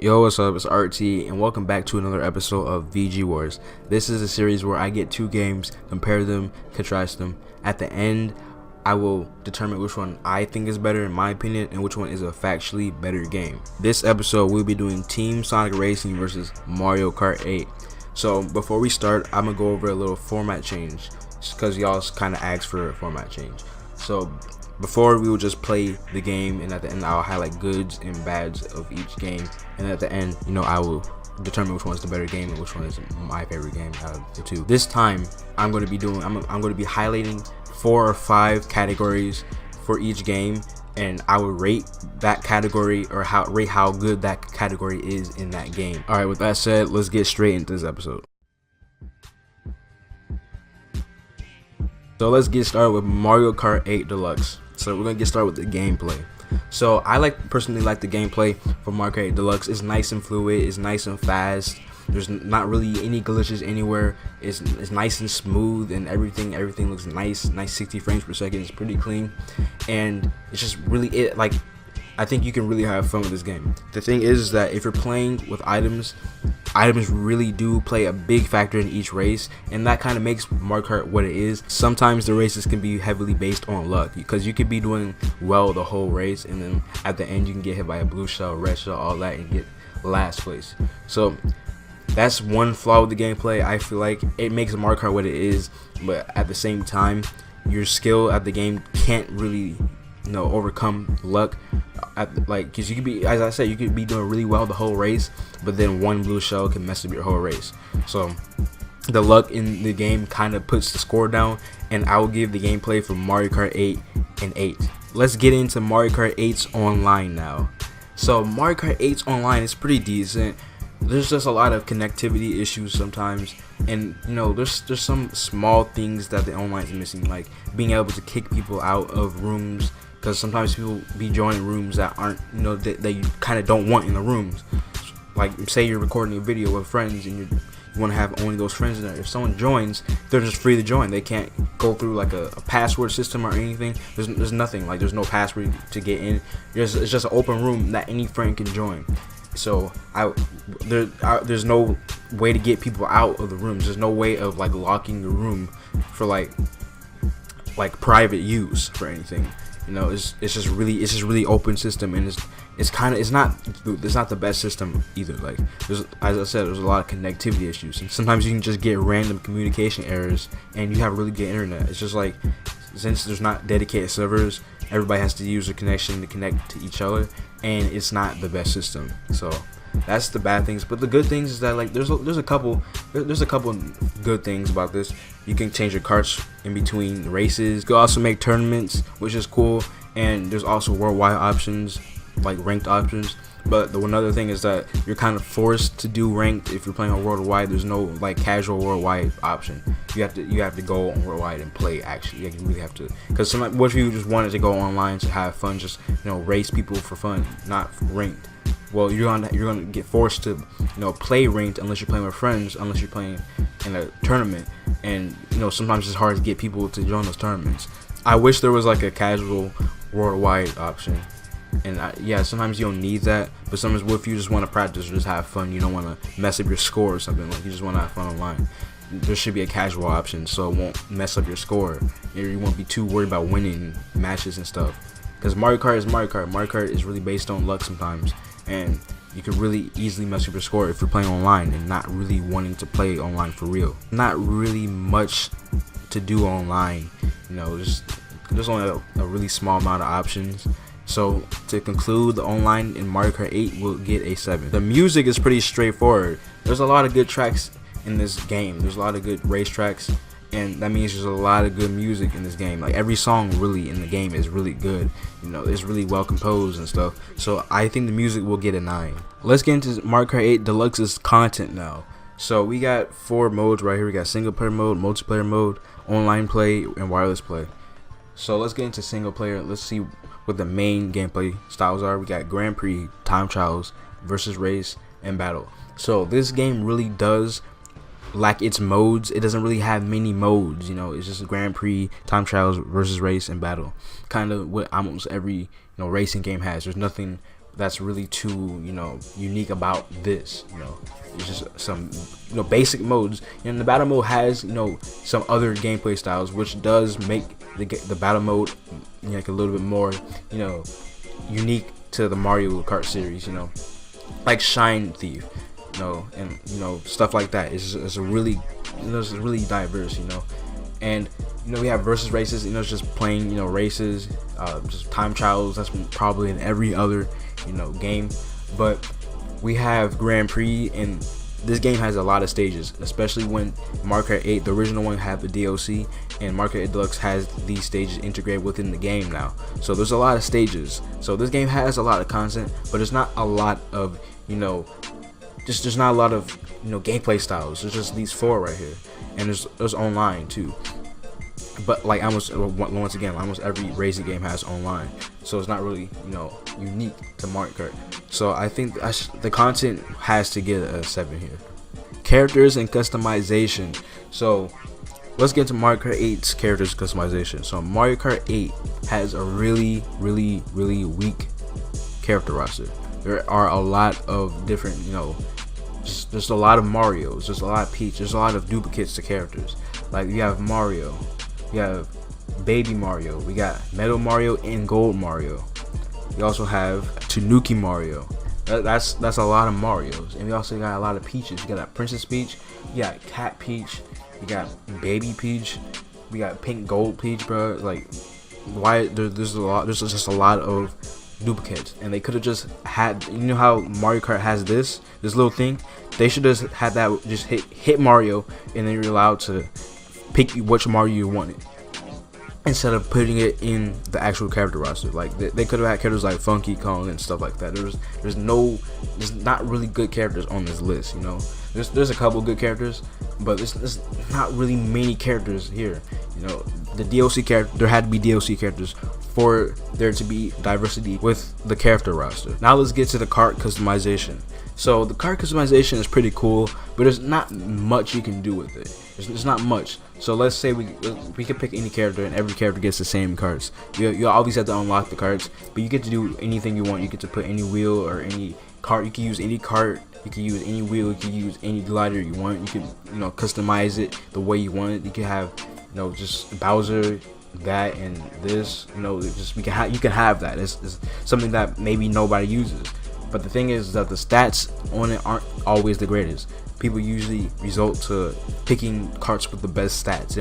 Yo, what's up? It's RT, and welcome back to another episode of VG Wars. This is a series where I get two games, compare them, contrast them. At the end, I will determine which one I think is better in my opinion, and which one is a factually better game. This episode, we'll be doing Team Sonic Racing versus Mario Kart 8. So before we start, I'm gonna go over a little format change, because y'all kind of asked for a format change. So before, we will just play the game, and at the end I'll highlight goods and bads of each game, and at the end, I will determine which one is the better game and which one is my favorite game out of the two. This time I'm going to be highlighting 4 or 5 categories for each game, and I will rate that category or rate how good that category is in that game. All right, with that said, let's get straight into this episode. So let's get started with Mario Kart 8 Deluxe. So we're gonna get started with the gameplay. So I personally like the gameplay for Mario Kart 8 Deluxe. It's nice and fluid. It's nice and fast. There's not really any glitches anywhere. It's nice and smooth, and everything looks nice 60 frames per second. It's pretty clean, and it's just really I think you can really have fun with this game. The thing is that if you're playing with items really do play a big factor in each race, and that kind of makes Mario Kart what it is. Sometimes the races can be heavily based on luck, because you could be doing well the whole race, and then at the end you can get hit by a blue shell, red shell, all that, and get last place. So that's one flaw with the gameplay. I feel like it makes Mario Kart what it is, but at the same time, your skill at the game can't really overcome luck. Because you could be, as I said, you could be doing really well the whole race, but then one blue shell can mess up your whole race. So the luck in the game kind of puts the score down, and I will give the gameplay for Mario Kart 8 an 8. Let's get into Mario Kart 8's online now. So Mario Kart 8's online is pretty decent. There's just a lot of connectivity issues sometimes, and there's some small things that the online is missing, like being able to kick people out of rooms, because sometimes people be joining rooms that aren't, that you kind of don't want in the rooms. Like, say you're recording a video with friends, and you want to have only those friends in there. If someone joins, they're just free to join. They can't go through like a password system or anything. There's nothing, like there's no password to get in. It's just an open room that any friend can join. So there's no way to get people out of the rooms. There's no way of locking the room for like private use for anything. It's just really open system, and it's not the best system either. Like, as I said, there's a lot of connectivity issues, and sometimes you can just get random communication errors, and you have really good internet. It's just like, since there's not dedicated servers, everybody has to use a connection to connect to each other, and it's not the best system. So that's the bad things. But the good things is that there's a couple good things about this. You can change your carts in between races. You can also make tournaments, which is cool, and there's also worldwide options, like ranked options. But the one other thing is that you're kind of forced to do ranked if you're playing on worldwide. There's no casual worldwide option. You have to go on worldwide and play. Actually, you really have to, because what if you just wanted to go online to have fun, just race people for fun, not ranked? Well, you're gonna get forced to play ranked unless you're playing with friends, unless you're playing in a tournament, and sometimes it's hard to get people to join those tournaments. I wish there was like a casual worldwide option. And yeah, sometimes you don't need that, but sometimes what if you just want to practice or just have fun? You don't want to mess up your score or something, like you just want to have fun online. There should be a casual option, so it won't mess up your score. You won't be too worried about winning matches and stuff. Because Mario Kart is Mario Kart. Mario Kart is really based on luck sometimes, and you can really easily mess up your score if you're playing online and not really wanting to play online for real. Not really much to do online. There's only a really small amount of options. So to conclude, the online in Mario Kart 8 will get a 7. The music is pretty straightforward. There's a lot of good tracks in this game. There's a lot of good race tracks, and that means there's a lot of good music in this game. Like, every song really in the game is really good. It's really well composed and stuff. So I think the music will get a 9. Let's get into Mario Kart 8 Deluxe's content now. So we got 4 modes right here. We got single player mode, multiplayer mode, online play, and wireless play. So let's get into single player. Let's see what the main gameplay styles are. We got Grand Prix, time trials, versus race, and battle. So this game really does lack its modes. It doesn't really have many modes. It's just Grand Prix, time trials, versus race, and battle. Kind of what almost every racing game has. There's nothing that's really too, unique about this. It's just some, basic modes. And the battle mode has, some other gameplay styles, which does make the battle mode, like a little bit more, unique to the Mario Kart series. Like Shine Thief, and stuff like that. It's a really, it's really diverse. And we have versus races. It's just playing, races, just time trials. That's probably in every other, game. But we have Grand Prix, and this game has a lot of stages, especially when Mario Kart 8, the original one, had the DLC, and Mario Kart 8 Deluxe has these stages integrated within the game now. So there's a lot of stages. So this game has a lot of content, but it's not a lot of, there's not a lot of, gameplay styles. There's just these 4 right here, and there's online too. But like once again, almost every racing game has online, so it's not really unique to Mario Kart. So I think the content has to get a 7 here. Characters and customization. So let's get into Mario Kart 8's characters customization. So Mario Kart 8 has a really weak character roster. There are a lot of different, just a lot of Marios, just a lot of Peach, there's a lot of duplicates to characters. Like you have Mario, you have Baby Mario, we got Metal Mario and Gold Mario. We also have Tanuki Mario. That's a lot of Marios. And we also got a lot of Peaches. You got Princess Peach, you got Cat Peach, you got Baby Peach, we got Pink Gold Peach, bro. Like, why there's just a lot of duplicates, and they could have just had, how Mario Kart has this little thing. They should just had that, just hit Mario, and then you're allowed to pick which Mario you wanted, instead of putting it in the actual character roster. Like they could have had characters like Funky Kong and stuff like that. There's not really good characters on this list. There's a couple good characters, but there's not really many characters here. The DLC character, there had to be DLC characters for there to be diversity with the character roster. Now let's get to the kart customization. So the kart customization is pretty cool, but there's not much you can do with it. There's not much. So let's say we can pick any character, and every character gets the same carts. You always have to unlock the carts, but you get to do anything you want. You get to put any wheel or any cart. You can use any cart. You can use any wheel. You can use any glider you want. You can customize it the way you want it. You can have just Bowser, that and this. You can have that. It's something that maybe nobody uses. But the thing is that the stats on it aren't always the greatest. People usually result to picking carts with the best stats.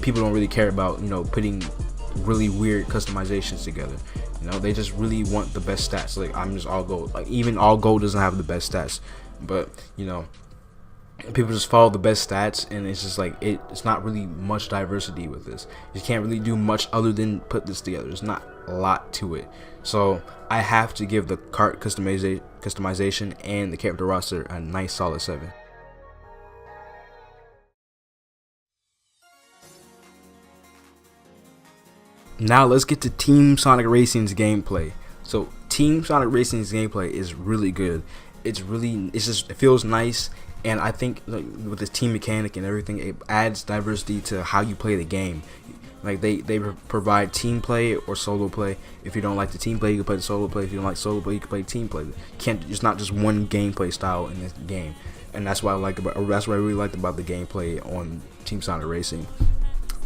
People don't really care about putting really weird customizations together. They just really want the best stats. Like, I'm just all gold. Like, even all gold doesn't have the best stats, but people just follow the best stats, and it's just like it's not really much diversity with this. You can't really do much other than put this together. There's not a lot to it. So I have to give the kart customization and the character roster a nice solid 7. Now let's get to Team Sonic Racing's gameplay. So Team Sonic Racing's gameplay is really good. It feels nice. And I think with this team mechanic and everything, it adds diversity to how you play the game. Like they provide team play or solo play. If you don't like the team play, you can play the solo play. If you don't like solo play, you can play team play. It's not just one gameplay style in this game, and that's what I really liked about the gameplay on Team Sonic Racing.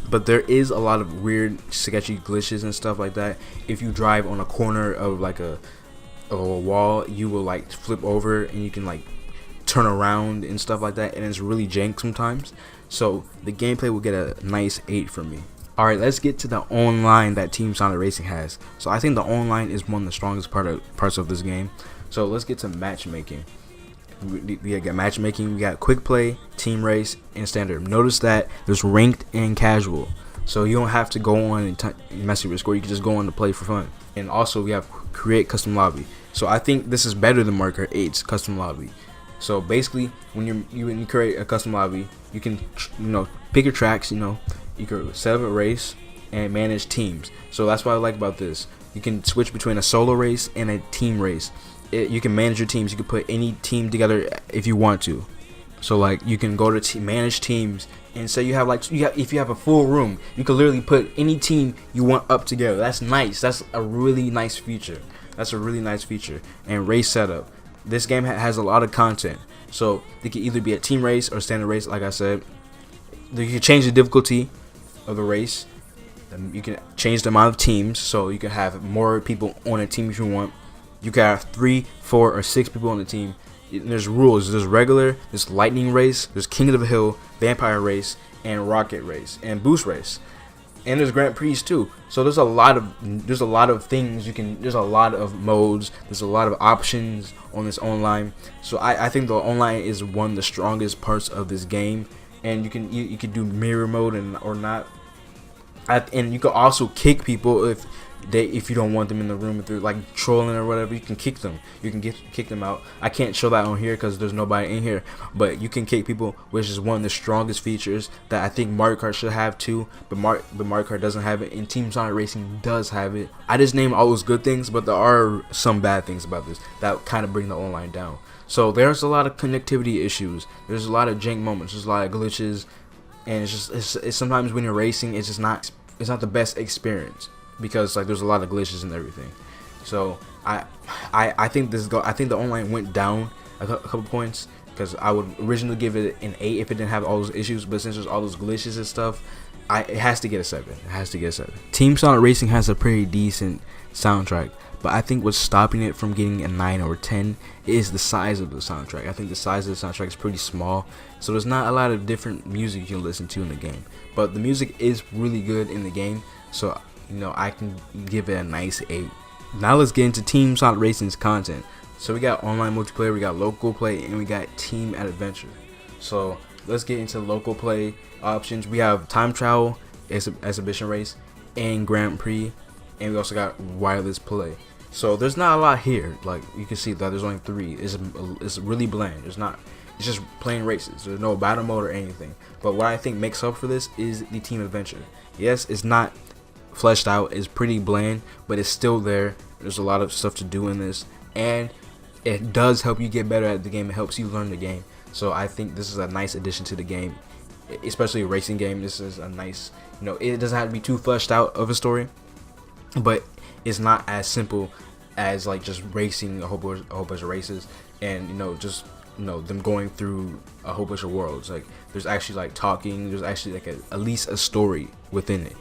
But there is a lot of weird, sketchy glitches and stuff like that. If you drive on a corner of a wall, you will flip over, and you can turn around and stuff like that, and it's really jank sometimes. So the gameplay will get a nice 8 from me. Alright, let's get to the online that Team Sonic Racing has. So I think the online is one of the strongest parts of this game. So let's get to matchmaking. We got matchmaking, we got quick play, team race, and standard. Notice that there's ranked and casual, so you don't have to go on and mess with your score. You can just go on to play for fun. And also we have create custom lobby. So I think this is better than Mario Kart 8's custom lobby. So basically, when you create a custom lobby, you can pick your tracks. You can set up a race and manage teams. So that's what I like about this. You can switch between a solo race and a team race. You can manage your teams. You can put any team together if you want to. So you can go to manage teams, and say you have if you have a full room, you can literally put any team you want up together. That's nice. That's a really nice feature. That's a really nice feature. And race setup. This game has a lot of content, so it can either be a team race or standard race. Like I said, you can change the difficulty of the race. You can change the amount of teams, so you can have more people on a team if you want. You can have 3, 4, or 6 people on the team. And there's rules. There's regular, there's lightning race, there's King of the Hill, vampire race, and rocket race, and boost race. And there's Grand Prix too. So there's a lot of things you can. There's a lot of modes. There's a lot of options on this online. So I think the online is one of the strongest parts of this game. And you can do mirror mode or not. And you can also kick people if you don't want them in the room, if they're like trolling or whatever. You can kick them. You can kick them out. I can't show that on here because there's nobody in here, but you can kick people, which is one of the strongest features that I think Mario Kart should have too. But Mario Kart doesn't have it, and Team Sonic Racing does have it. I just named all those good things, but there are some bad things about this that kind of bring the online down. So there's a lot of connectivity issues. There's a lot of jank moments. There's a lot of glitches, and it's sometimes when you're racing, it's not the best experience, because like there's a lot of glitches and everything. So I think the online went down a couple points, because I would originally give it an 8 if it didn't have all those issues, but since there's all those glitches and stuff, it has to get a 7. It has to get a 7. Team Sonic Racing has a pretty decent soundtrack, but I think what's stopping it from getting a 9 or 10 is the size of the soundtrack. I think the size of the soundtrack is pretty small, so there's not a lot of different music you can listen to in the game. But the music is really good in the game, so I can give it a nice 8. Now let's get into Team Sonic Racing's content. So we got online multiplayer, we got local play, and we got team adventure. So let's get into local play options. We have time travel, exhibition race, and Grand Prix, and we also got wireless play. So there's not a lot here. Like you can see that there's only 3. It's really bland. It's just plain races. There's no battle mode or anything. But what I think makes up for this is the team adventure. Yes, it's not fleshed out, it's pretty bland, but it's still there. There's a lot of stuff to do in this, and it does help you get better at the game. It helps you learn the game. So I think this is a nice addition to the game, especially a racing game. This is a nice, it doesn't have to be too fleshed out of a story, but it's not as simple as like just racing a whole bunch of races and just them going through a whole bunch of worlds. Like there's actually like talking, there's actually like at least a story within it,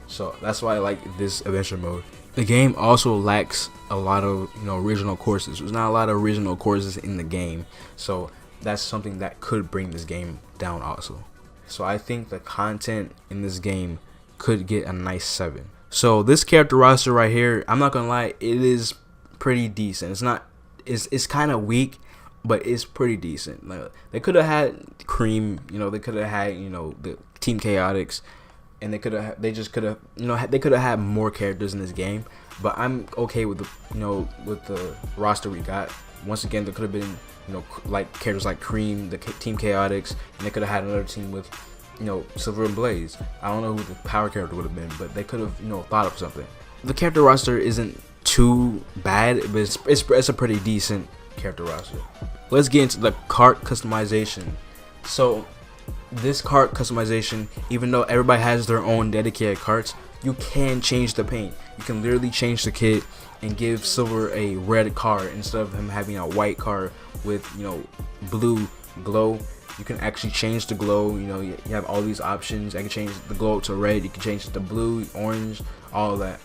so that's why I like this adventure mode. The game also lacks a lot of original courses. There's not a lot of original courses in the game, so that's something that could bring this game down also. So I think the content in this game could get a nice 7. So this character roster right here, I'm not gonna lie, it is pretty decent. It's kind of weak, but it's pretty decent. Like, they could have had Cream, they could have had the Team Chaotix, and they could have had more characters in this game. But I'm okay with the roster we got. Once again, there could have been like characters like Cream, the Team Chaotix, and they could have had another team with Silver and Blaze. I don't know who the power character would have been, but they could have thought of something. The character roster isn't too bad, but it's a pretty decent character roster. Let's get into the kart customization. So this kart customization, even though everybody has their own dedicated karts, you can change the paint. You can literally change the kit and give Silver a red car instead of him having a white car with blue glow. You can actually change the glow. You have all these options. I can change the glow to red. You can change it to blue, orange, all of that.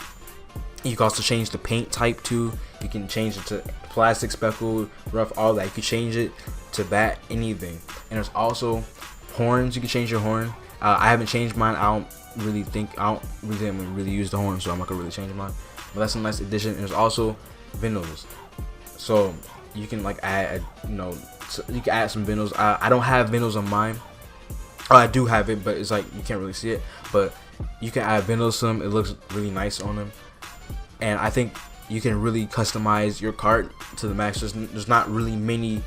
You can also change the paint type too. You can change it to plastic, speckled, rough, all that. You can change it to that, anything. And there's also horns. You can change your horn. I haven't changed mine. I don't really use the horn, so I'm not gonna really change mine. But that's a nice addition. And there's also vinyls. So you can like add, you can add some vinyls. I don't have vinyls on mine. Oh, I do have it, but it's like you can't really see it. But you can add vinyls to them. It looks really nice on them. And I think you can really customize your kart to the max. There's not really many,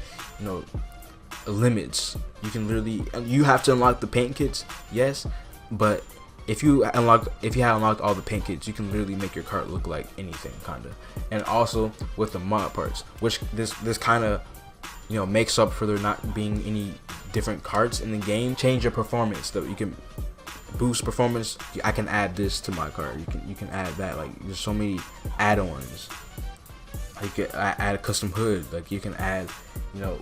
limits. You have to unlock the paint kits, yes, but if you have unlocked all the paint kits, you can literally make your kart look like anything, kinda. And also with the mod parts, which this kind of makes up for there not being any different karts in the game. Change your performance, that you can boost performance. I can add this to my kart. You can add that. Like there's so many add-ons. You can add a custom hood, like you can add, you know,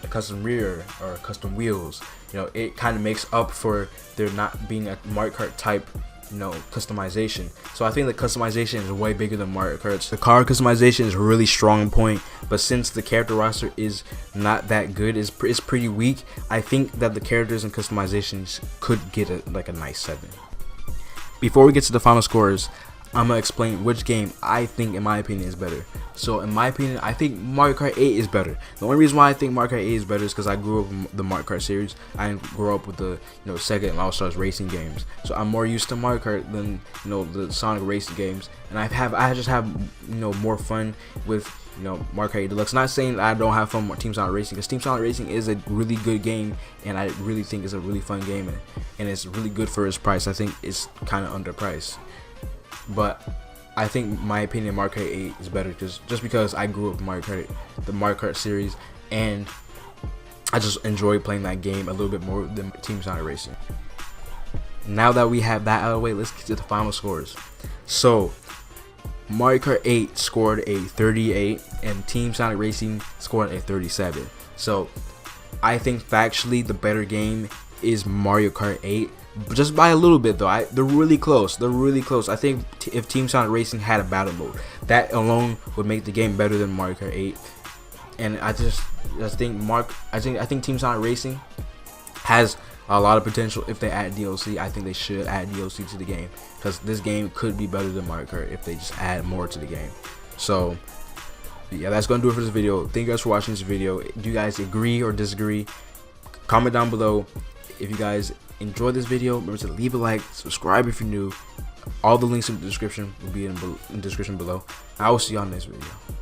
a custom rear or custom wheels. You know, it kind of makes up for there not being a Mario Kart type, you know, customization. So I think the customization is way bigger than Mario Kart's. The car customization is a really strong point, but since the character roster is not that good, it's pretty weak, I think that the characters and customizations could get a nice 7. Before we get to the final scores, I'm gonna explain which game I think, in my opinion, is better. So in my opinion, I think Mario Kart 8 is better. The only reason why I think Mario Kart 8 is better is because I grew up with the Mario Kart series. I grew up with the, you know, Sega and All Stars racing games. So I'm more used to Mario Kart than, you know, the Sonic racing games. And I just have, you know, more fun with, you know, Mario Kart 8 Deluxe. Not saying that I don't have fun with Team Sonic Racing, because Team Sonic Racing is a really good game, and I really think it's a really fun game, and it's really good for its price. I think it's kind of underpriced. But I think, my opinion, Mario Kart 8 is better just because I grew up with the Mario Kart series, and I just enjoy playing that game a little bit more than Team Sonic Racing. Now that we have that out of the way, let's get to the final scores. So Mario Kart 8 scored a 38, and Team Sonic Racing scored a 37. So I think factually the better game is Mario Kart 8. Just by a little bit though. They're really close. I think if Team Sonic Racing had a battle mode, that alone would make the game better than Mario Kart 8. And I think Team Sonic Racing has a lot of potential. If they add DLC, I think they should add DLC to the game, because this game could be better than Mario Kart if they just add more to the game. So yeah, that's gonna do it for this video. Thank you guys for watching this video. Do you guys agree or disagree? Comment down below. If you guys enjoyed this video, remember to leave a like, subscribe if you're new. All the links in the description will be in the description below. I will see you on the next video.